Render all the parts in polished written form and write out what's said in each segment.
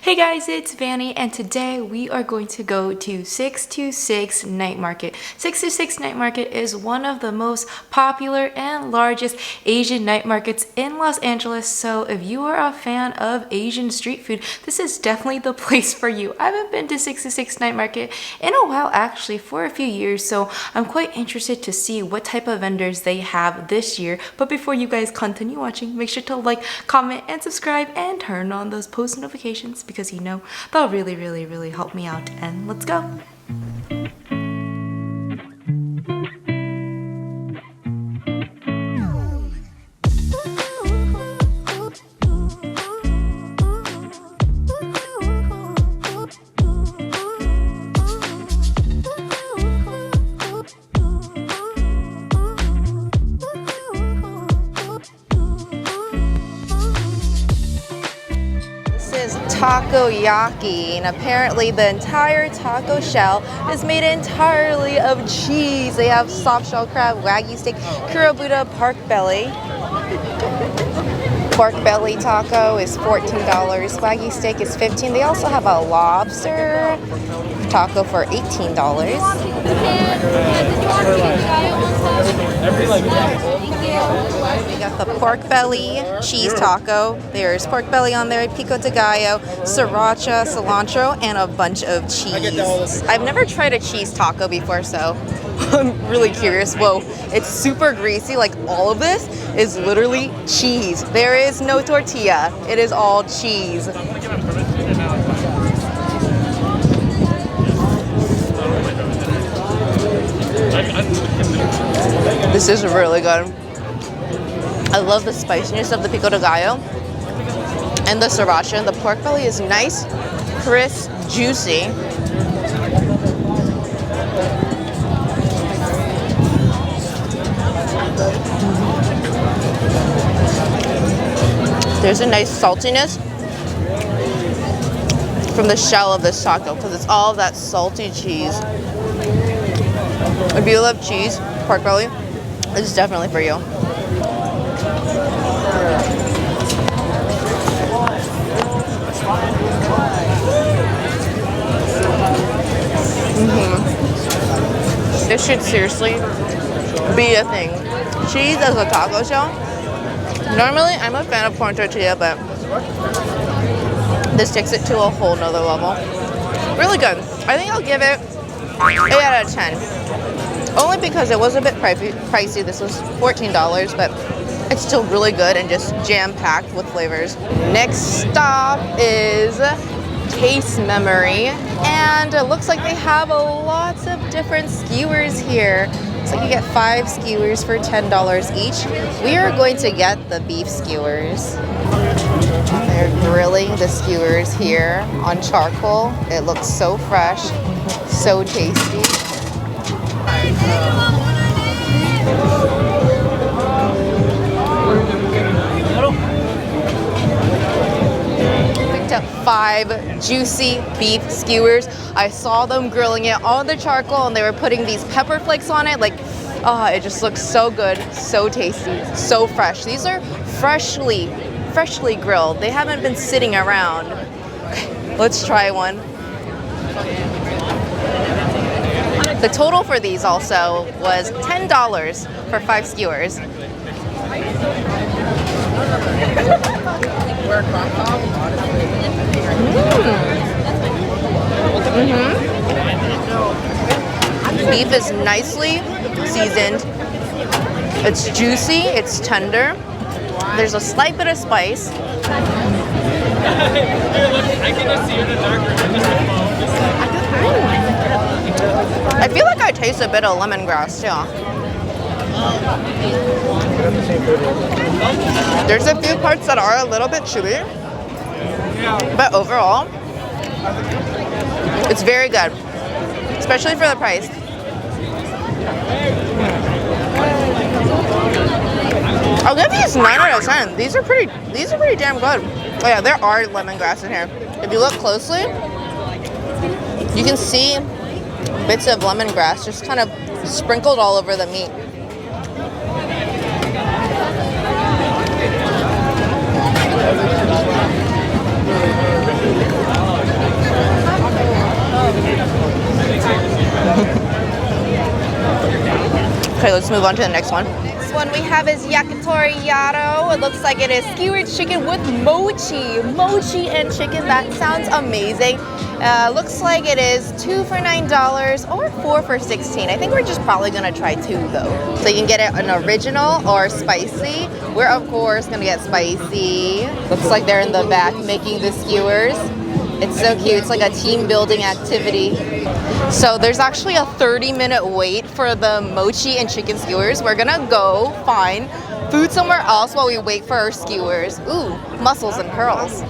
Hey guys, it's Vanny, and today we are going to go to 626 Night Market. 626 Night Market is one of the most popular and largest Asian night markets in Los Angeles, so if you are a fan of Asian street food, this is definitely the place for you. I haven't been to 626 Night Market in a while, actually, for a few years, so I'm quite interested to see what type of vendors they have this year. But before you guys continue watching, make sure to like, comment, and subscribe, and turn on those post notifications, because you know that'll really help me out. And let's go. Takoyaki, and apparently the entire taco shell is made entirely of cheese. They have soft shell crab, wagyu steak, kurabuta, pork belly. Pork belly taco is $14. Wagyu steak is $15. They also have a lobster taco for $18. We got the pork belly cheese taco. There's pork belly on there, pico de gallo, sriracha, cilantro, and a bunch of cheese. I've never tried a cheese taco before, so I'm really curious. Whoa, it's super greasy. Like, all of this is literally cheese. There is no tortilla. It is all cheese. This is really good. I love the spiciness of the pico de gallo and the sriracha. The pork belly is nice, crisp, juicy. There's a nice saltiness from the shell of this taco because it's all that salty cheese. If you love cheese, pork belly, this is definitely for you. This should seriously be a thing. Cheese as a taco shell. Normally, I'm a fan of corn tortilla, but this takes it to a whole nother level. Really good. I think I'll give it 8 out of 10. Only because it was a bit pricey. This was $14, but it's still really good and just jam-packed with flavors. Next stop is Taste Memory, and it looks like they have lots of different skewers here. So you get 5 skewers for $10 each. We are going to get the beef skewers. They're grilling the skewers here on charcoal. It looks so fresh, so tasty. Picked up 5 juicy beef skewers. I saw them grilling it on the charcoal, and they were putting these pepper flakes on it. Like, oh, it just looks so good, so tasty, so fresh. These are freshly grilled. They haven't been sitting around. Okay, let's try one. The total for these also was $10 for 5 skewers. Beef is nicely seasoned. It's juicy, it's tender. There's a slight bit of spice. I feel like I taste a bit of lemongrass too. There's a few parts that are a little bit chewy, but overall, it's very good, especially for the price. I'll give these 9 out of 10. These are pretty damn good. Oh yeah, there are lemongrass in here. If you look closely, you can see bits of lemongrass just kind of sprinkled all over the meat. Okay, let's move on to the next one. Next one we have is yakitori yaro. It looks like it is skewered chicken with mochi. Mochi and chicken, that sounds amazing. Looks like it is 2 for $9 or 4 for $16. I think we're just probably gonna try 2 though. So you can get it an original or spicy. We're of course gonna get spicy. Looks like they're in the back making the skewers. It's so cute. It's like a team building activity. So there's actually a 30-minute wait for the mochi and chicken skewers. We're gonna go find food somewhere else while we wait for our skewers. Ooh, mussels and pearls.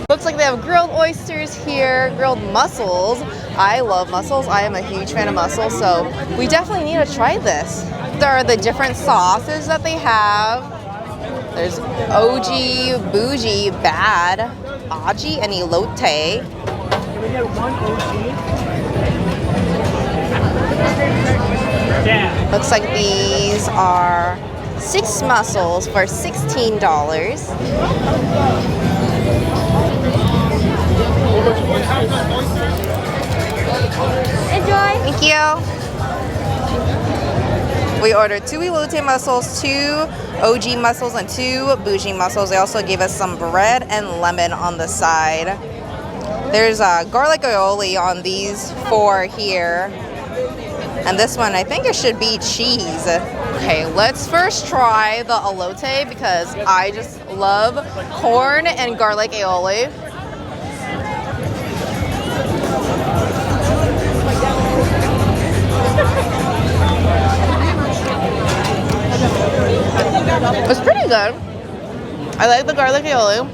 Looks like they have grilled oysters here, grilled mussels. I love mussels. I am a huge fan of mussels, so we definitely need to try this. There are the different sauces that they have. There's OG, bougie, bad, aji, and elote. Can we get one OG? Yeah. Looks like these are 6 mussels for $16. Enjoy. Thank you. We ordered 2 elote mussels, 2 OG mussels, and 2 bougie mussels. They also gave us some bread and lemon on the side. There's garlic aioli on these 4 here. And this one, I think it should be cheese. Okay, let's first try the elote because I just love corn and garlic aioli. It's pretty good. I like the garlic aioli.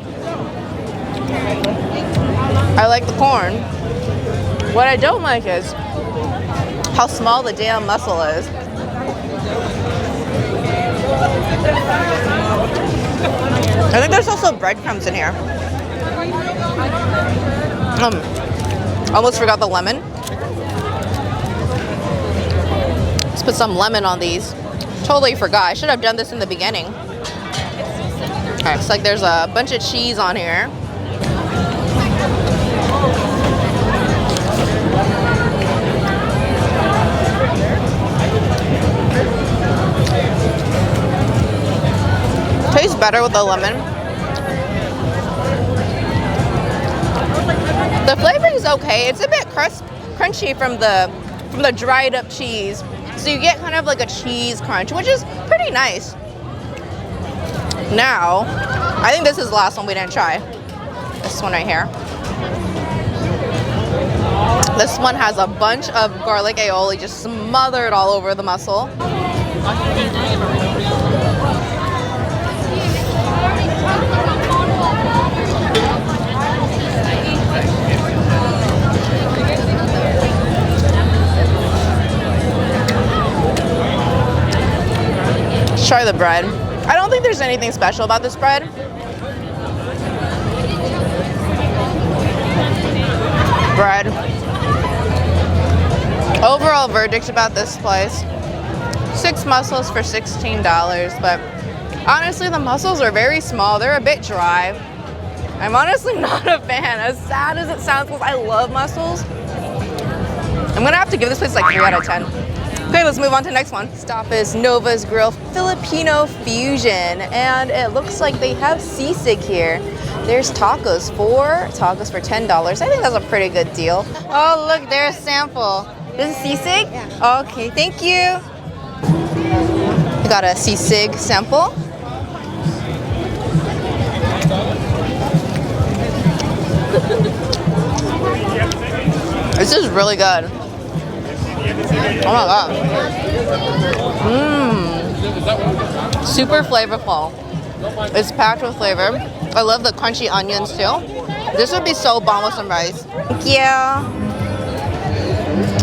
I like the corn. What I don't like is how small the damn mussel is. I think there's also breadcrumbs in here. Almost forgot the lemon. Let's put some lemon on these. Totally forgot. I should have done this in the beginning. Okay, it's like there's a bunch of cheese on here. Tastes better with the lemon. The flavor is okay. It's a bit crunchy from the dried up cheese. So you get kind of like a cheese crunch, which is pretty nice. Now, I think this is the last one we didn't try. This one right here. This one has a bunch of garlic aioli just smothered all over the mussel. Try the bread. I don't think there's anything special about this bread. Bread. Overall verdict about this place: 6 mussels for $16, but honestly the mussels are very small. They're a bit dry. I'm honestly not a fan, as sad as it sounds, because I love mussels. I'm gonna have to give this place like 3 out of 10. Okay, let's move on to the next one. Stop is Nova's Grill Filipino Fusion, and it looks like they have sisig here. There's tacos for $10. I think that's a pretty good deal. Oh, look, there's a sample. This is sisig? Yeah. Okay, thank you. We got a sisig sample. This is really good. Oh my god. Super flavorful. It's packed with flavor. I love the crunchy onions too. This would be so bomb with some rice. Thank you.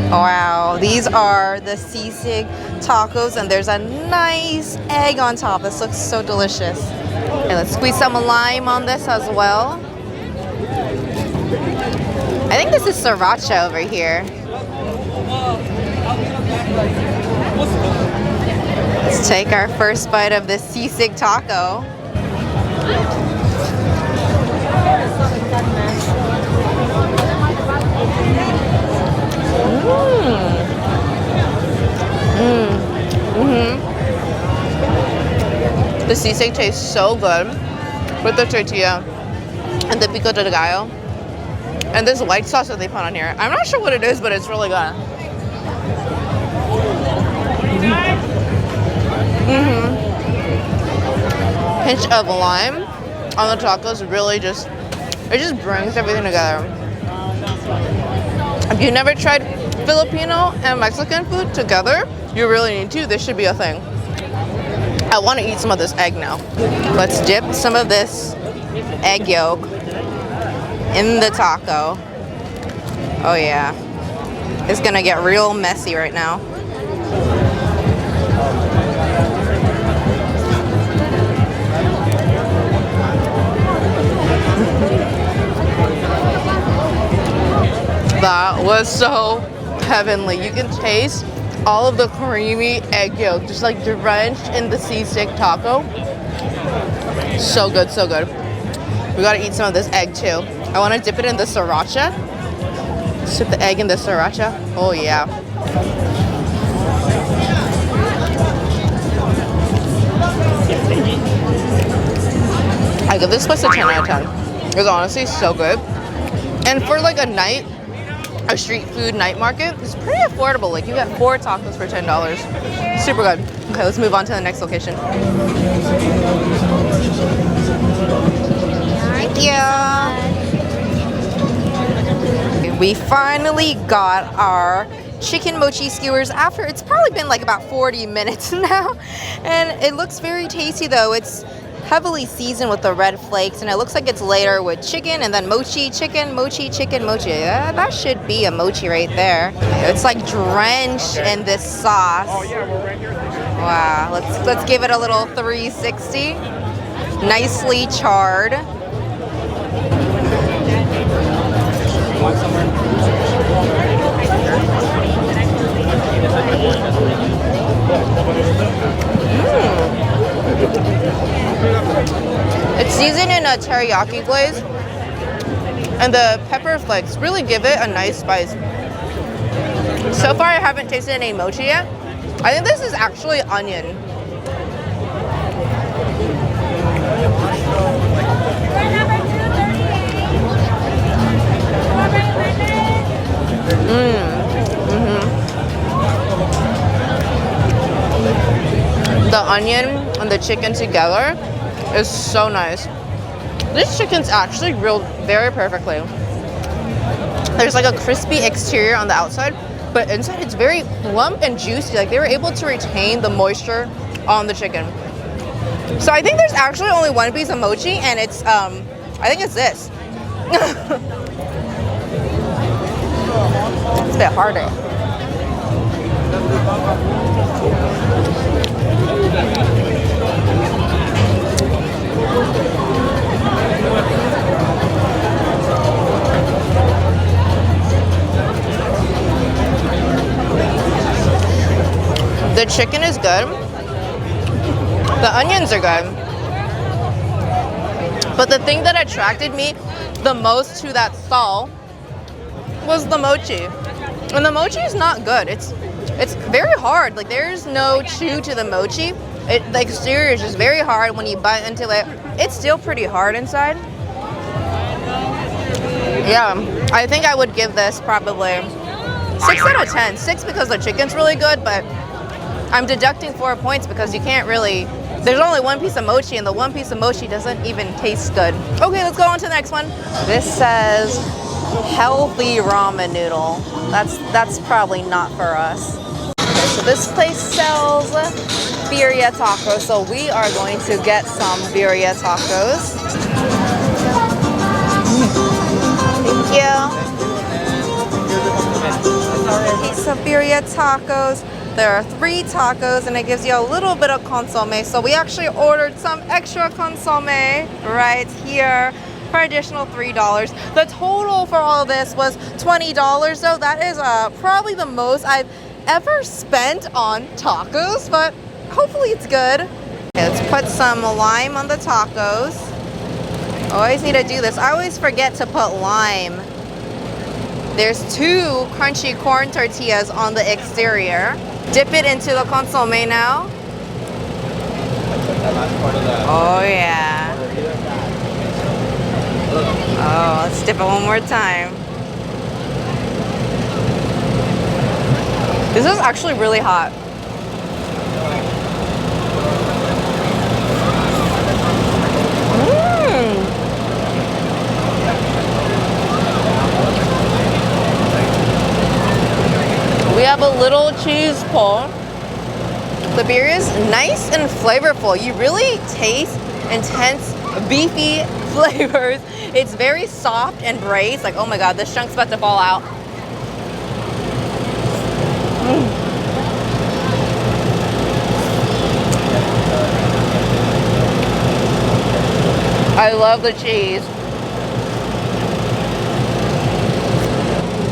Wow, these are the Sisig Tacos, and there's a nice egg on top. This looks so delicious. Okay, let's squeeze some lime on this as well. I think this is sriracha over here. Let's take our first bite of this Sisig taco. sisig tastes so good with the tortilla and the pico de gallo. And this white sauce that they put on here. I'm not sure what it is, but it's really good. Pinch of lime on the tacos really just brings everything together. If you never tried Filipino and Mexican food together, you really need to. This should be a thing. I want to eat some of this egg now. Let's dip some of this egg yolk in the taco. Oh yeah. It's gonna get real messy right now. That was so heavenly. You can taste all of the creamy egg yolk just like drenched in the sisig taco. So good, so good. We gotta eat some of this egg too. I wanna dip it in the sriracha. Dip the egg in the sriracha. Oh yeah. I give this place a 10 out of 10. It's honestly so good. And for like a street food night market, it's pretty affordable. Like you get 4 tacos for $10. Super good. Okay, let's move on to the next location. Thank you. We finally got our chicken mochi skewers after it's probably been like about 40 minutes now. And it looks very tasty though. It's heavily seasoned with the red flakes, and it looks like it's later with chicken and then mochi, chicken, mochi, chicken, mochi. That should be a mochi right there. It's like drenched in this sauce. Wow, let's give it a little 360. Nicely charred. It's seasoned in a teriyaki glaze, and the pepper flakes really give it a nice spice. So far, I haven't tasted any mochi yet. I think this is actually onion. The onion and the chicken together is so nice. This chicken's actually grilled very perfectly. There's like a crispy exterior on the outside, but inside it's very plump and juicy. Like they were able to retain the moisture on the chicken. So I think there's actually only one piece of mochi, and it's I think it's this. It's a bit harder. The chicken is good. The onions are good. But the thing that attracted me the most to that stall was the mochi. And the mochi is not good. It's very hard. Like there's no chew to the mochi. The exterior is just very hard. When you bite into it, it's still pretty hard inside. Yeah, I think I would give this probably 6 out of 10. 6 because the chicken's really good, but I'm deducting 4 points because you can't really, there's only one piece of mochi, and the one piece of mochi doesn't even taste good. Okay, let's go on to the next one. This says healthy ramen noodle. That's probably not for us. Okay, so this place sells Birria Tacos, so we are going to get some Birria Tacos. Thank you. Piece of Birria Tacos. There are 3 tacos, and it gives you a little bit of consomme. So we actually ordered some extra consomme right here for additional $3. The total for all of this was $20, so that is probably the most I've ever spent on tacos, but hopefully it's good. Okay, let's put some lime on the tacos. Always need to do this. I always forget to put lime. There's 2 crunchy corn tortillas on the exterior. Dip it into the consomme now. Oh yeah. Oh, let's dip it one more time. This is actually really hot. We have a little cheese pull. The beer is nice and flavorful. You really taste intense, beefy flavors. It's very soft and braised. Like, oh my God, this chunk's about to fall out. I love the cheese.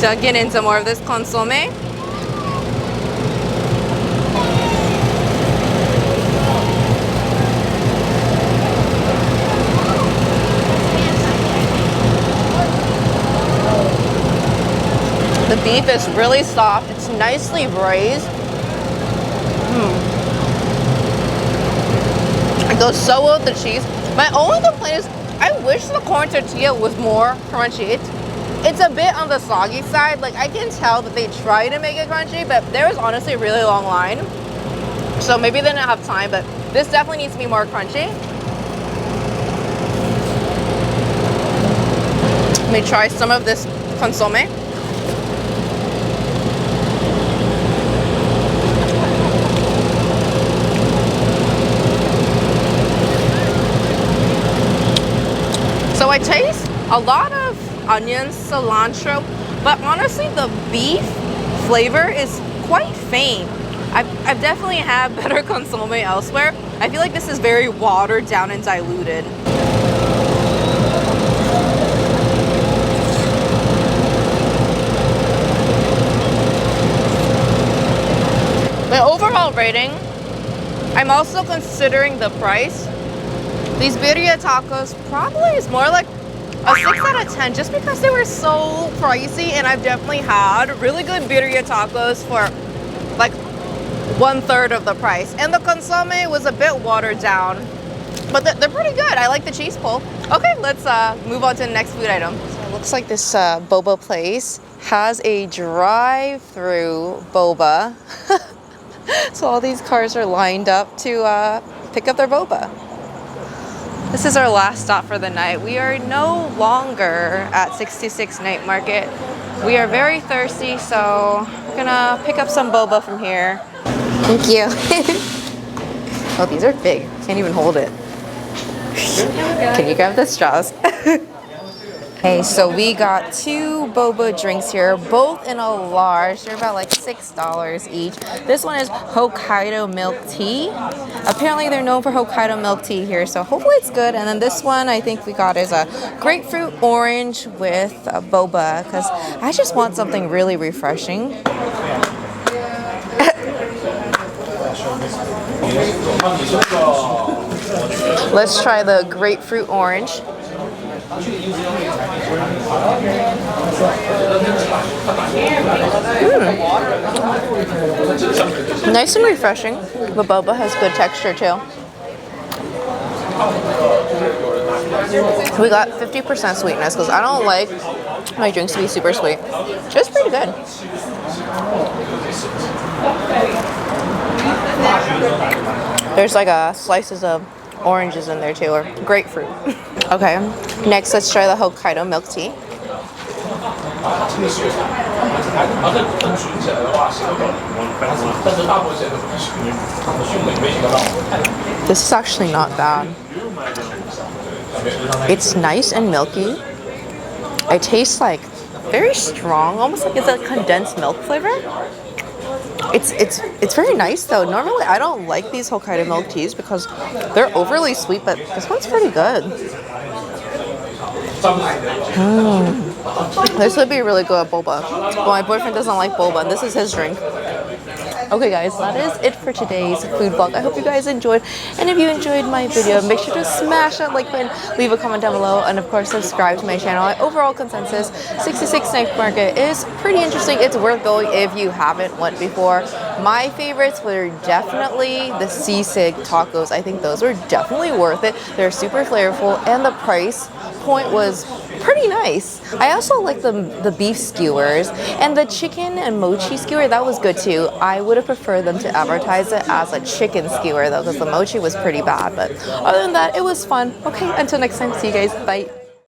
Dunking into more of this consomme. The beef is really soft. It's nicely braised. It goes so well with the cheese. My only complaint is I wish the corn tortilla was more crunchy. It's a bit on the soggy side. Like, I can tell that they try to make it crunchy, but there was honestly a really long line. So maybe they didn't have time, but this definitely needs to be more crunchy. Let me try some of this consomme. So I taste a lot of onions, cilantro, but honestly the beef flavor is quite faint. I've definitely had better consomme elsewhere. I feel like this is very watered down and diluted. My overall rating, I'm also considering the price. These Birria Tacos probably is more like a 6 out of 10 just because they were so pricey, and I've definitely had really good Birria Tacos for like 1/3 of the price. And the consomme was a bit watered down, but they're pretty good. I like the cheese pull. Okay, let's move on to the next food item. So it looks like this boba place has a drive-through boba. So all these cars are lined up to pick up their boba. This is our last stop for the night. We are no longer at 66 Night Market. We are very thirsty, so we're gonna pick up some boba from here. Thank you. Oh, these are big. Can't even hold it. Can you grab the straws? Okay, so we got 2 boba drinks here, both in a large. They're about like $6 each. This one is Hokkaido milk tea. Apparently they're known for Hokkaido milk tea here, so hopefully it's good. And then this one I think we got is a grapefruit orange with a boba, because I just want something really refreshing. Let's try the grapefruit orange. Nice and refreshing. The boba has good texture too. We got 50% sweetness because I don't like my drinks to be super sweet. Just pretty good. There's like slices of oranges in there too, or grapefruit. Okay, next let's try the Hokkaido milk tea. This is actually not bad. It's nice and milky. It tastes like very strong, almost like it's a condensed milk flavor. It's very nice though. Normally I don't like these Hokkaido milk teas because they're overly sweet, but this one's pretty good. This would be really good at boba. Well, my boyfriend doesn't like boba, and this is his drink. Okay guys, that is it for today's food vlog. I hope you guys enjoyed, and if you enjoyed my video, make sure to smash that like button, leave a comment down below, and of course subscribe to my channel. My overall consensus, 66 Night Market is pretty interesting. It's worth going if you haven't went before. My favorites were definitely the Sisig Tacos. I think those were definitely worth it. They're super flavorful, and the price point was pretty nice. I also like the beef skewers, and the chicken and mochi skewer, that was good too. I would have preferred them to advertise it as a chicken skewer though, because the mochi was pretty bad, but other than that, it was fun. Okay, until next time, see you guys, bye.